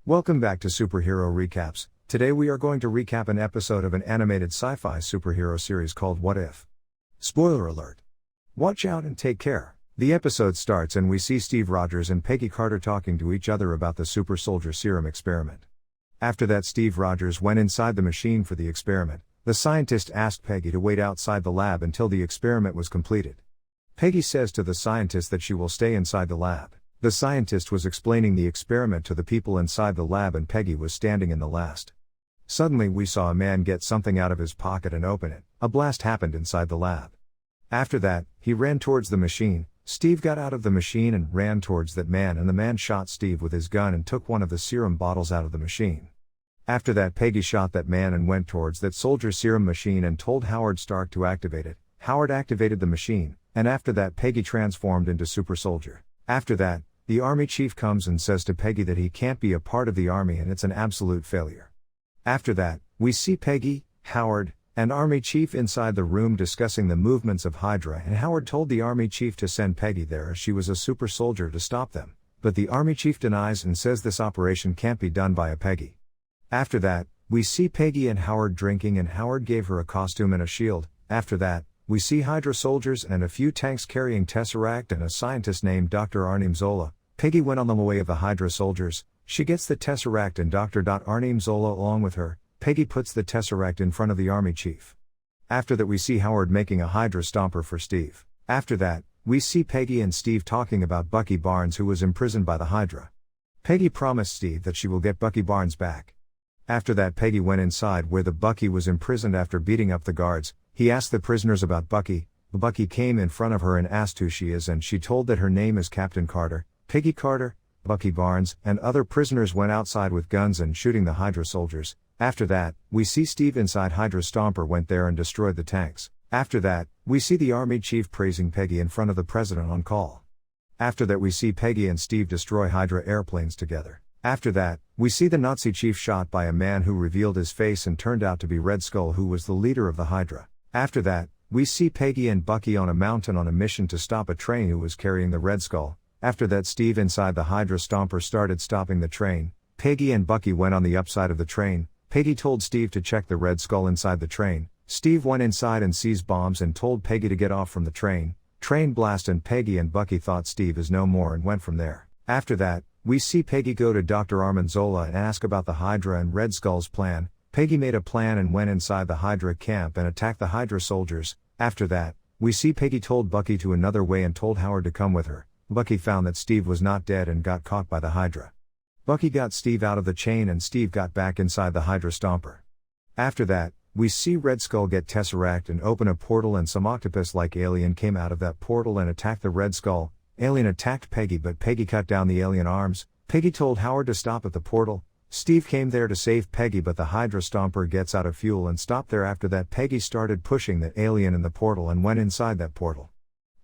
Welcome back to Superhero Recaps. Today we are going to recap an episode of an animated sci-fi superhero series called What If? Spoiler alert. Watch out and take care. The episode starts and we see Steve Rogers and Peggy Carter talking to each other about the super soldier serum experiment. After that, Steve Rogers went inside the machine for the experiment. The scientist asked Peggy to wait outside the lab until the experiment was completed. Peggy says to the scientist that she will stay inside the lab. The scientist was explaining the experiment to the people inside the lab and Peggy was standing in the last. Suddenly we saw a man get something out of his pocket and open it. A blast happened inside the lab. After that, he ran towards the machine. Steve got out of the machine and ran towards that man, and the man shot Steve with his gun and took one of the serum bottles out of the machine. After that, Peggy shot that man and went towards that soldier serum machine and told Howard Stark to activate it. Howard activated the machine, and after that Peggy transformed into super soldier. After that, the army chief comes and says to Peggy that he can't be a part of the army and it's an absolute failure. After that, we see Peggy, Howard, and army chief inside the room discussing the movements of Hydra, and Howard told the army chief to send Peggy there as she was a super soldier to stop them, but the army chief denies and says this operation can't be done by a Peggy. After that, we see Peggy and Howard drinking and Howard gave her a costume and a shield. After that, we see Hydra soldiers and a few tanks carrying Tesseract and a scientist named Dr. Arnim Zola. Peggy went on the way of the Hydra soldiers. She gets the Tesseract and Dr. Arnim Zola along with her. Peggy puts the Tesseract in front of the army chief. After that, we see Howard making a Hydra stomper for Steve. After that, we see Peggy and Steve talking about Bucky Barnes, who was imprisoned by the Hydra. Peggy promised Steve that she will get Bucky Barnes back. After that, Peggy went inside where the Bucky was imprisoned after beating up the guards. He asked the prisoners about Bucky. Bucky came in front of her and asked who she is, and she told that her name is Captain Carter. Peggy Carter, Bucky Barnes, and other prisoners went outside with guns and shooting the Hydra soldiers. After that, we see Steve inside Hydra Stomper went there and destroyed the tanks. After that, we see the army chief praising Peggy in front of the president on call. After that, we see Peggy and Steve destroy Hydra airplanes together. After that, we see the Nazi chief shot by a man who revealed his face and turned out to be Red Skull, who was the leader of the Hydra. After that, we see Peggy and Bucky on a mountain on a mission to stop a train who was carrying the Red Skull. After that, Steve inside the Hydra Stomper started stopping the train. Peggy and Bucky went on the upside of the train. Peggy told Steve to check the Red Skull inside the train. Steve went inside and sees bombs and told Peggy to get off from the train. Train blast, and Peggy and Bucky thought Steve is no more and went from there. After that, we see Peggy go to Dr. Arnim Zola and ask about the Hydra and Red Skull's plan. Peggy made a plan and went inside the Hydra camp and attacked the Hydra soldiers. After that, we see Peggy told Bucky to another way and told Howard to come with her. Bucky found that Steve was not dead and got caught by the Hydra. Bucky got Steve out of the chain and Steve got back inside the Hydra Stomper. After that, we see Red Skull get Tesseract and open a portal, and some octopus-like alien came out of that portal and attacked the Red Skull. Alien attacked Peggy, but Peggy cut down the alien arms. Peggy told Howard to stop at the portal. Steve came there to save Peggy, but the Hydra Stomper gets out of fuel and stopped there. After that, Peggy started pushing the alien in the portal and went inside that portal.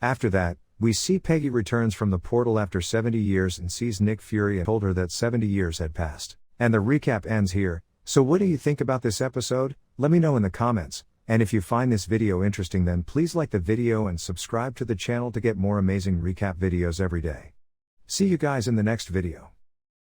After that, we see Peggy returns from the portal after 70 years and sees Nick Fury and told her that 70 years had passed. And the recap ends here. So what do you think about this episode? Let me know in the comments. And if you find this video interesting, then please like the video and subscribe to the channel to get more amazing recap videos every day. See you guys in the next video.